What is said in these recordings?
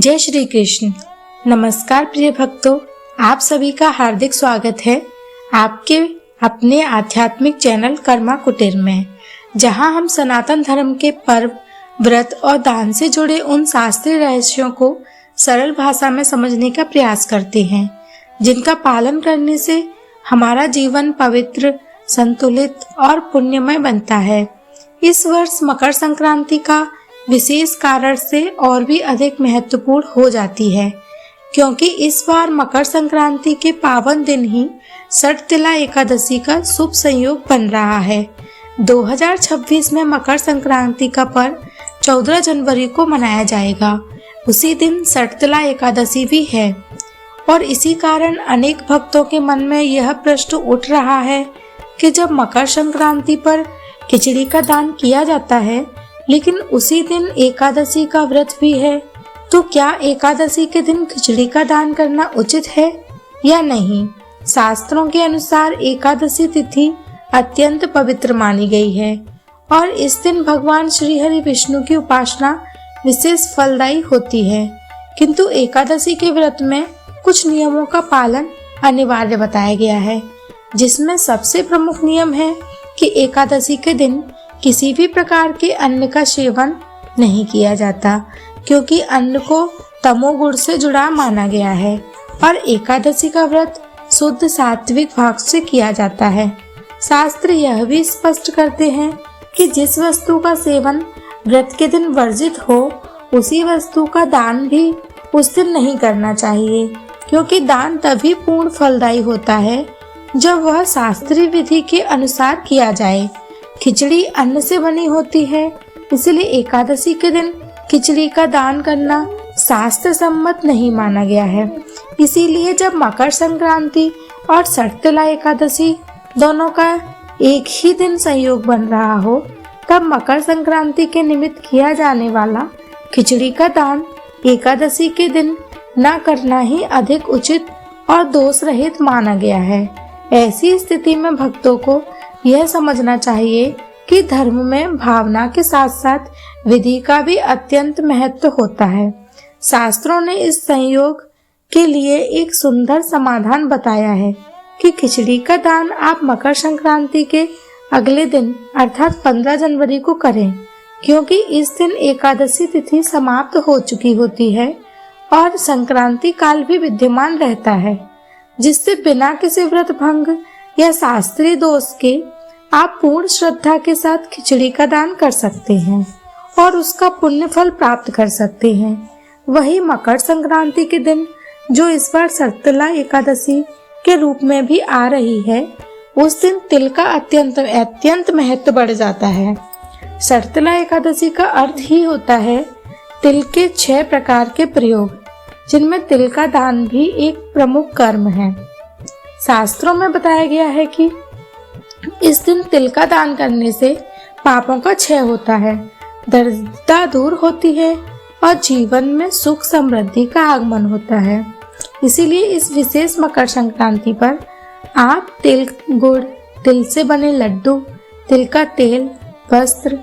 जय श्री कृष्ण। नमस्कार प्रिय भक्तों, आप सभी का हार्दिक स्वागत है आपके अपने आध्यात्मिक चैनल कर्मा कुटीर में, जहां हम सनातन धर्म के पर्व, व्रत और दान से जुड़े उन शास्त्रीय रहस्यों को सरल भाषा में समझने का प्रयास करते हैं, जिनका पालन करने से हमारा जीवन पवित्र, संतुलित और पुण्यमय बनता है। इस वर्ष मकर संक्रांति का विशेष कारण से और भी अधिक महत्वपूर्ण हो जाती है, क्योंकि इस बार मकर संक्रांति के पावन दिन ही षटतिला एकादशी का शुभ संयोग बन रहा है। 2026 में मकर संक्रांति का पर्व 14 जनवरी को मनाया जाएगा। उसी दिन षटतिला एकादशी भी है और इसी कारण अनेक भक्तों के मन में यह प्रश्न उठ रहा है कि जब मकर संक्रांति पर खिचड़ी का दान किया जाता है, लेकिन उसी दिन एकादशी का व्रत भी है, तो क्या एकादशी के दिन खिचड़ी का दान करना उचित है या नहीं? शास्त्रों के अनुसार एकादशी तिथि अत्यंत पवित्र मानी गई है और इस दिन भगवान श्री हरि विष्णु की उपासना विशेष फलदायी होती है। किंतु एकादशी के व्रत में कुछ नियमों का पालन अनिवार्य बताया गया है, जिसमें सबसे प्रमुख नियम है कि एकादशी के दिन किसी भी प्रकार के अन्न का सेवन नहीं किया जाता, क्योंकि अन्न को तमोगुण से जुड़ा माना गया है और एकादशी का व्रत शुद्ध सात्विक भाग से किया जाता है। शास्त्र यह भी स्पष्ट करते हैं कि जिस वस्तु का सेवन व्रत के दिन वर्जित हो, उसी वस्तु का दान भी उस दिन नहीं करना चाहिए, क्योंकि दान तभी पूर्ण फलदायी होता है जब वह शास्त्रीय विधि के अनुसार किया जाए। खिचड़ी अन्न से बनी होती है, इसलिए एकादशी के दिन खिचड़ी का दान करना शास्त्र सम्मत नहीं माना गया है। इसीलिए जब मकर संक्रांति और षटतिला एकादशी दोनों का एक ही दिन संयोग बन रहा हो, तब मकर संक्रांति के निमित्त किया जाने वाला खिचड़ी का दान एकादशी के दिन न करना ही अधिक उचित और दोष रहित माना गया है। ऐसी स्थिति में भक्तों को यह समझना चाहिए कि धर्म में भावना के साथ साथ विधि का भी अत्यंत महत्व होता है। शास्त्रों ने इस संयोग के लिए एक सुंदर समाधान बताया है कि खिचड़ी का दान आप मकर संक्रांति के अगले दिन अर्थात 15 जनवरी को करें, क्योंकि इस दिन एकादशी तिथि समाप्त हो चुकी होती है और संक्रांति काल भी विद्यमान रहता है, जिससे बिना किसी व्रत भंग या शास्त्रीय दोष के आप पूर्ण श्रद्धा के साथ खिचड़ी का दान कर सकते हैं और उसका पुण्य फल प्राप्त कर सकते हैं। वही मकर संक्रांति के दिन, जो इस बार षटतिला एकादशी के रूप में भी आ रही है, उस दिन तिल का अत्यंत महत्व बढ़ जाता है। षटतिला एकादशी का अर्थ ही होता है तिल के 6 प्रकार के प्रयोग, जिनमें तिल का दान भी एक प्रमुख कर्म है। शास्त्रों में बताया गया है कि इस दिन तिल का दान करने से पापों का क्षय होता है, दरिद्रता दूर होती है और जीवन में सुख समृद्धि का आगमन होता है। इसीलिए इस विशेष मकर संक्रांति पर आप तिल, गुड़, तिल से बने लड्डू, तिल का तेल, वस्त्र,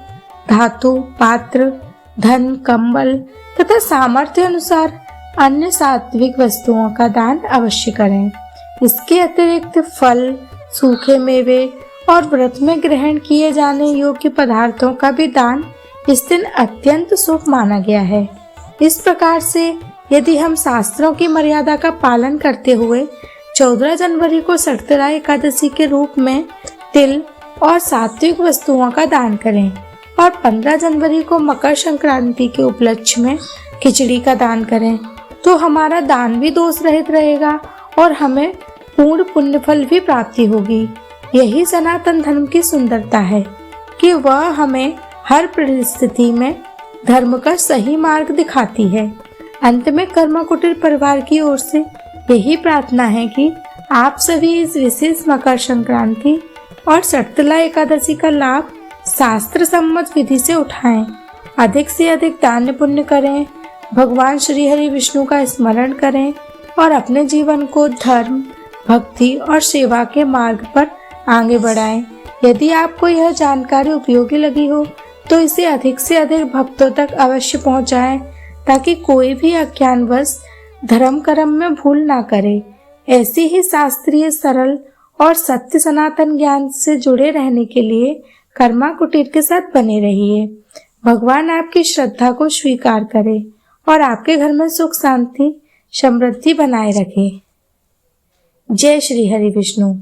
धातु, पात्र, धन, कंबल तथा सामर्थ्य अनुसार अन्य सात्विक वस्तुओं का दान अवश्य करें। इसके अतिरिक्त फल, सूखे मेवे और व्रत में ग्रहण किए जाने योग्य पदार्थों का भी दान इस दिन अत्यंत शुभ माना गया है। इस प्रकार से यदि हम शास्त्रों की मर्यादा का पालन करते हुए 14 जनवरी को षटतिला एकादशी के रूप में तिल और सात्विक वस्तुओं का दान करें और 15 जनवरी को मकर संक्रांति के उपलक्ष्य में खिचड़ी का दान करें, तो हमारा दान भी दोष रहित रहेगा और हमें पूर्ण पुण्य फल भी प्राप्ति होगी। यही सनातन धर्म की सुंदरता है कि वह हमें हर परिस्थिति में धर्म का सही मार्ग दिखाती है। अंत में कर्मा कुटीर परिवार की ओर से यही प्रार्थना है कि आप सभी इस विशेष मकर संक्रांति और षटतिला एकादशी का लाभ शास्त्र सम्मत विधि से उठाएं, अधिक से अधिक दान पुण्य करें, भगवान श्री हरि विष्णु का स्मरण करें और अपने जीवन को धर्म, भक्ति और सेवा के मार्ग पर आगे बढ़ाएं। यदि आपको यह जानकारी उपयोगी लगी हो तो इसे अधिक से अधिक भक्तों तक अवश्य पहुंचाएं, ताकि कोई भी अज्ञानवश धर्म कर्म में भूल ना करे। ऐसी ही शास्त्रीय, सरल और सत्य सनातन ज्ञान से जुड़े रहने के लिए कर्मा कुटीर के साथ बने रहिए। भगवान आपकी श्रद्धा को स्वीकार करे और आपके घर में सुख शांति समृद्धि बनाए रखे। जय श्री हरि विष्णु।